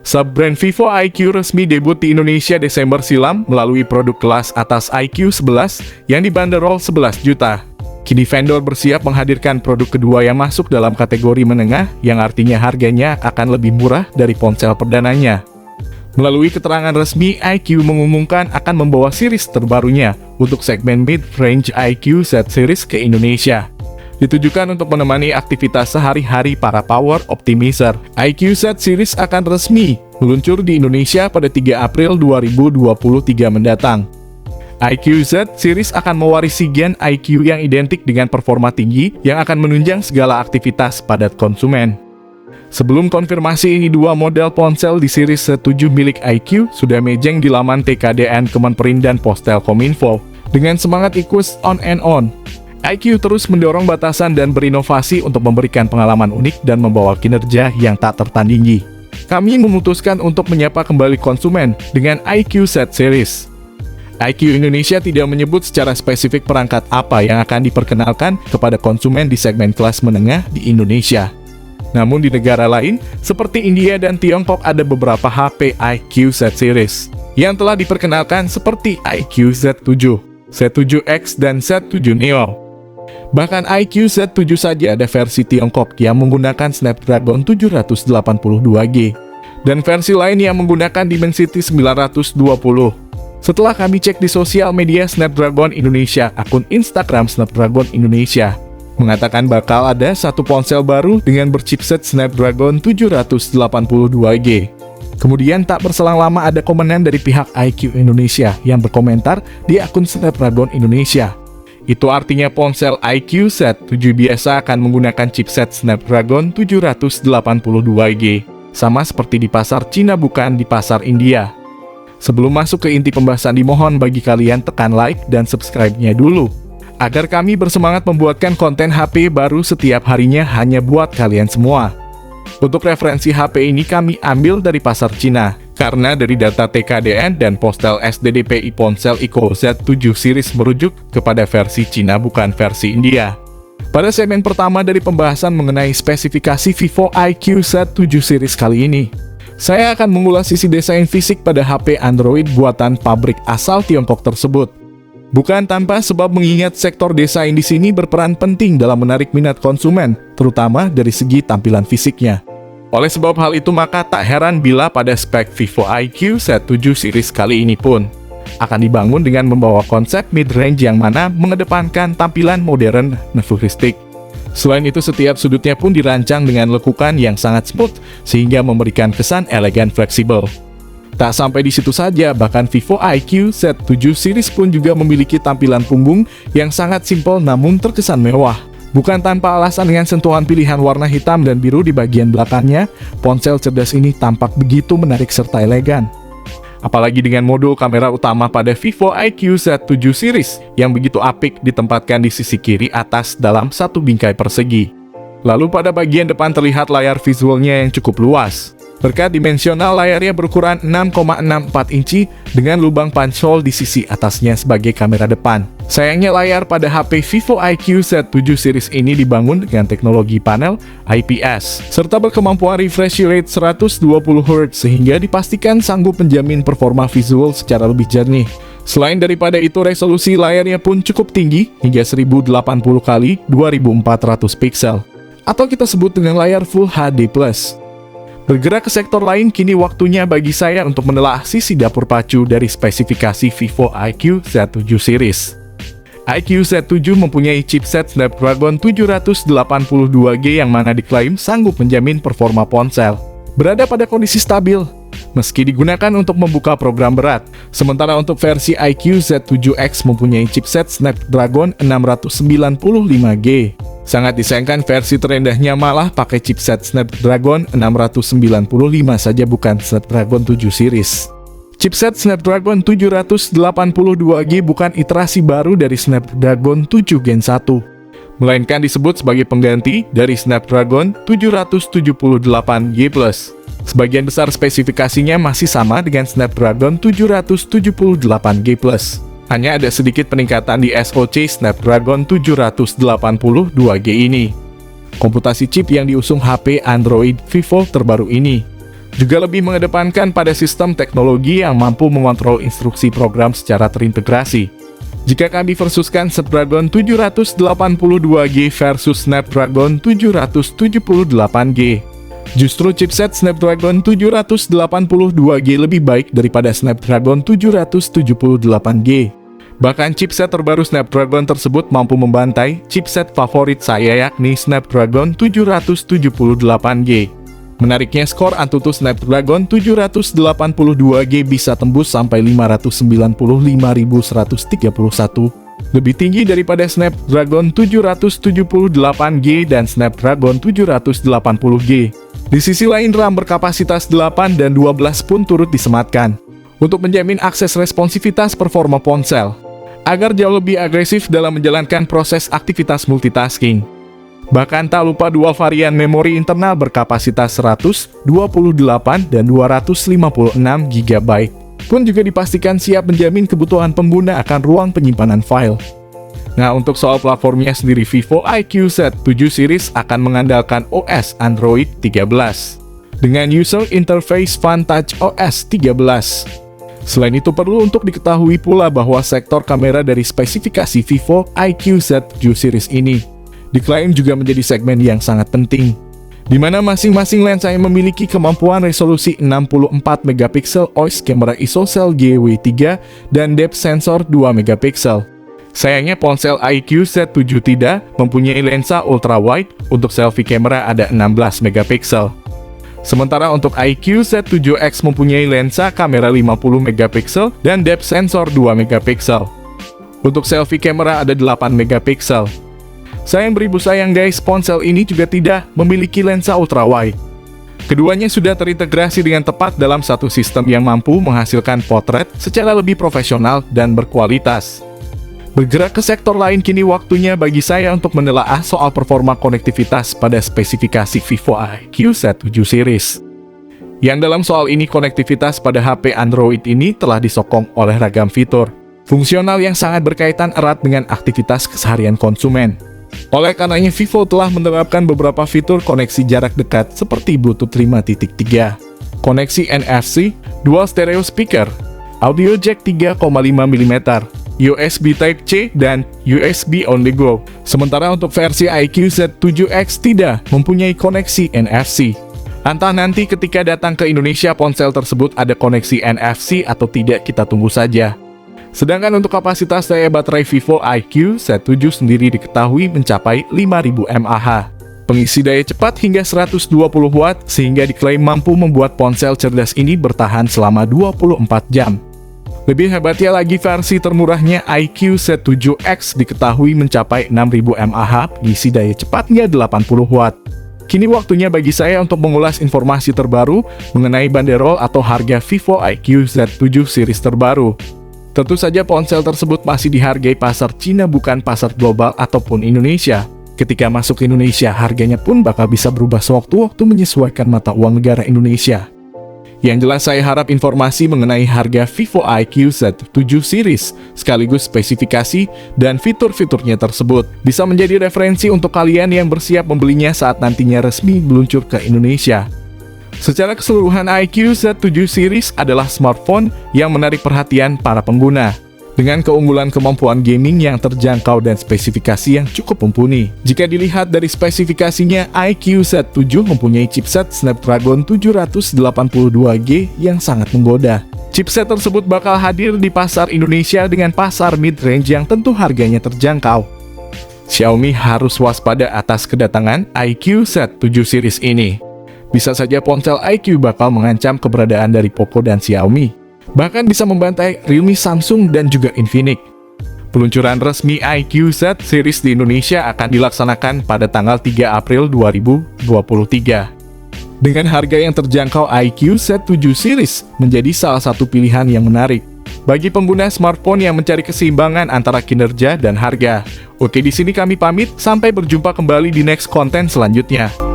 Sub-brand Vivo iQ resmi debut di Indonesia Desember silam melalui produk kelas atas iQ 11 yang dibanderol 11 juta. Kini vendor bersiap menghadirkan produk kedua yang masuk dalam kategori menengah, yang artinya harganya akan lebih murah dari ponsel perdananya. Melalui keterangan resmi, iQ mengumumkan akan membawa series terbarunya untuk segmen mid-range iQ Z series ke Indonesia. Ditujukan untuk menemani aktivitas sehari-hari para power optimizer. iQ Z series akan resmi meluncur di Indonesia pada 3 April 2023 mendatang. iQ Z series akan mewarisi gen iQ yang identik dengan performa tinggi yang akan menunjang segala aktivitas padat konsumen. Sebelum konfirmasi ini, dua model ponsel di series Z7 milik iQ sudah mejeng di laman TKDN Kemenperin dan Postelkominfo. Dengan semangat iQOO on and on, iQ terus mendorong batasan dan berinovasi untuk memberikan pengalaman unik dan membawa kinerja yang tak tertandingi. Kami memutuskan untuk menyapa kembali konsumen dengan iQ Z series. iQ Indonesia tidak menyebut secara spesifik perangkat apa yang akan diperkenalkan kepada konsumen di segmen kelas menengah di Indonesia. Namun di negara lain, seperti India dan Tiongkok, ada beberapa HP iQ Z series yang telah diperkenalkan seperti iQ Z7, Z7X, dan Z7 Neo. Bahkan iQ Z7 saja ada versi Tiongkok yang menggunakan Snapdragon 782G, dan versi lain yang menggunakan Dimensity 920. Setelah kami cek di sosial media Snapdragon Indonesia, akun Instagram Snapdragon Indonesia mengatakan bakal ada satu ponsel baru dengan berchipset Snapdragon 782G. Kemudian tak berselang lama ada komenan dari pihak iQ Indonesia yang berkomentar di akun Snapdragon Indonesia. Itu artinya ponsel iQ Z7 biasa akan menggunakan chipset Snapdragon 782G, sama seperti di pasar Cina bukan di pasar India. Sebelum masuk ke inti pembahasan, dimohon bagi kalian tekan like dan subscribe-nya dulu, agar kami bersemangat membuatkan konten HP baru setiap harinya hanya buat kalian semua. Untuk referensi HP ini kami ambil dari pasar Cina, karena dari data TKDN dan Postel SDDPI ponsel iQOO Z7 series merujuk kepada versi Cina bukan versi India. Pada segmen pertama dari pembahasan mengenai spesifikasi Vivo iQ Z7 series kali ini, saya akan mengulas sisi desain fisik pada HP Android buatan pabrik asal Tiongkok tersebut. Bukan tanpa sebab, mengingat sektor desain di sini berperan penting dalam menarik minat konsumen, terutama dari segi tampilan fisiknya. Oleh sebab hal itu, maka tak heran bila pada spek Vivo iQ Z7 series kali ini pun akan dibangun dengan membawa konsep mid-range yang mana mengedepankan tampilan modern dan futuristik. Selain itu, setiap sudutnya pun dirancang dengan lekukan yang sangat smooth sehingga memberikan kesan elegan fleksibel. Tak sampai di situ saja, bahkan Vivo iQ Z7 series pun juga memiliki tampilan punggung yang sangat simpel namun terkesan mewah. Bukan tanpa alasan, dengan sentuhan pilihan warna hitam dan biru di bagian belakangnya, ponsel cerdas ini tampak begitu menarik serta elegan. Apalagi dengan modul kamera utama pada Vivo iQ Z7 series yang begitu apik ditempatkan di sisi kiri atas dalam satu bingkai persegi. Lalu pada bagian depan terlihat layar visualnya yang cukup luas. Berkat dimensional layarnya berukuran 6,64 inci dengan lubang punch hole di sisi atasnya sebagai kamera depan. Sayangnya layar pada HP Vivo iQ Z7 series ini dibangun dengan teknologi panel IPS serta berkemampuan refresh rate 120Hz sehingga dipastikan sanggup menjamin performa visual secara lebih jernih. Selain daripada itu, resolusi layarnya pun cukup tinggi hingga 1080x2400 pixel, atau kita sebut dengan layar Full HD+. Bergerak ke sektor lain, kini waktunya bagi saya untuk menelaah sisi dapur pacu dari spesifikasi Vivo iQ Z7 series. iQ Z7 mempunyai chipset Snapdragon 782G yang mana diklaim sanggup menjamin performa ponsel berada pada kondisi stabil meski digunakan untuk membuka program berat. Sementara untuk versi iQ Z7X mempunyai chipset Snapdragon 695G. Sangat disayangkan versi terendahnya malah pakai chipset Snapdragon 695 saja, bukan Snapdragon 7 series. Chipset Snapdragon 782G bukan iterasi baru dari Snapdragon 7 Gen 1, melainkan disebut sebagai pengganti dari Snapdragon 778G+. Sebagian besar spesifikasinya masih sama dengan Snapdragon 778G+. Hanya ada sedikit peningkatan di SoC Snapdragon 782G ini, komputasi chip yang diusung HP Android Vivo terbaru ini. juga lebih mengedepankan pada sistem teknologi yang mampu mengontrol instruksi program secara terintegrasi. Jika kami versuskan Snapdragon 782G versus Snapdragon 778G, justru chipset Snapdragon 782G lebih baik daripada Snapdragon 778G. Bahkan chipset terbaru Snapdragon tersebut mampu membantai chipset favorit saya yakni Snapdragon 778G. Menariknya, skor Antutu Snapdragon 782G bisa tembus sampai 595.131, lebih tinggi daripada Snapdragon 778G dan Snapdragon 780G. Di sisi lain, RAM berkapasitas 8 dan 12 pun turut disematkan untuk menjamin akses responsivitas performa ponsel, agar jauh lebih agresif dalam menjalankan proses aktivitas multitasking. Bahkan tak lupa dual varian memori internal berkapasitas 128 dan 256 GB pun juga dipastikan siap menjamin kebutuhan pengguna akan ruang penyimpanan file. Nah, untuk soal platformnya sendiri, Vivo IQ Z7 series akan mengandalkan OS Android 13 dengan user interface Vantage OS 13. Selain itu, perlu untuk diketahui pula bahwa sektor kamera dari spesifikasi Vivo IQ Z7 series ini diklaim juga menjadi segmen yang sangat penting, di mana masing-masing lensa yang memiliki kemampuan resolusi 64 megapiksel OIS kamera ISOCELL GW3 dan depth sensor 2 megapiksel. Sayangnya ponsel IQ Z7 tidak mempunyai lensa ultrawide, untuk selfie kamera ada 16 megapiksel. Sementara untuk IQ Z7X mempunyai lensa kamera 50 megapiksel dan depth sensor 2 megapiksel. Untuk selfie kamera ada 8 megapiksel. Sayang beribu sayang guys, ponsel ini juga tidak memiliki lensa ultrawide. Keduanya sudah terintegrasi dengan tepat dalam satu sistem yang mampu menghasilkan potret secara lebih profesional dan berkualitas. Bergerak ke sektor lain, kini waktunya bagi saya untuk menelaah soal performa konektivitas pada spesifikasi Vivo IQ Z7 series. Yang dalam soal ini, konektivitas pada HP Android ini telah disokong oleh ragam fitur fungsional yang sangat berkaitan erat dengan aktivitas keseharian konsumen. Oleh karenanya, Vivo telah menerapkan beberapa fitur koneksi jarak dekat seperti Bluetooth 5.3, koneksi NFC, dual stereo speaker, audio jack 3,5 mm, USB Type-C, dan USB on the go. Sementara untuk versi IQ Z7X tidak mempunyai koneksi NFC. Entah nanti ketika datang ke Indonesia ponsel tersebut ada koneksi NFC atau tidak, kita tunggu saja. Sedangkan untuk kapasitas daya baterai Vivo IQ Z7 sendiri diketahui mencapai 5000 mAh. Pengisi daya cepat hingga 120 watt sehingga diklaim mampu membuat ponsel cerdas ini bertahan selama 24 jam. Lebih hebatnya lagi, versi termurahnya IQ Z7X diketahui mencapai 6000 mAh, pengisi daya cepatnya 80 watt. Kini waktunya bagi saya untuk mengulas informasi terbaru mengenai banderol atau harga Vivo IQ Z7 series terbaru. Tentu saja ponsel tersebut masih dihargai pasar Cina, bukan pasar global ataupun Indonesia. Ketika masuk ke Indonesia, harganya pun bakal bisa berubah sewaktu-waktu menyesuaikan mata uang negara Indonesia. Yang jelas, saya harap informasi mengenai harga Vivo IQ Z7 series, sekaligus spesifikasi dan fitur-fiturnya tersebut, bisa menjadi referensi untuk kalian yang bersiap membelinya saat nantinya resmi meluncur ke Indonesia. Secara keseluruhan, IQ Z7 series adalah smartphone yang menarik perhatian para pengguna, dengan keunggulan kemampuan gaming yang terjangkau dan spesifikasi yang cukup mumpuni. Jika dilihat dari spesifikasinya, IQ Z7 mempunyai chipset Snapdragon 782G yang sangat menggoda. Chipset tersebut bakal hadir di pasar Indonesia dengan pasar mid-range yang tentu harganya terjangkau. Xiaomi harus waspada atas kedatangan IQ Z7 series ini. Bisa saja ponsel IQ bakal mengancam keberadaan dari Poco dan Xiaomi, bahkan bisa membantai Realme, Samsung, dan juga Infinix. Peluncuran resmi IQ Z series di Indonesia akan dilaksanakan pada tanggal 3 April 2023. Dengan harga yang terjangkau, IQ Z7 series menjadi salah satu pilihan yang menarik bagi pengguna smartphone yang mencari keseimbangan antara kinerja dan harga. Oke, di sini kami pamit, sampai berjumpa kembali di next konten selanjutnya.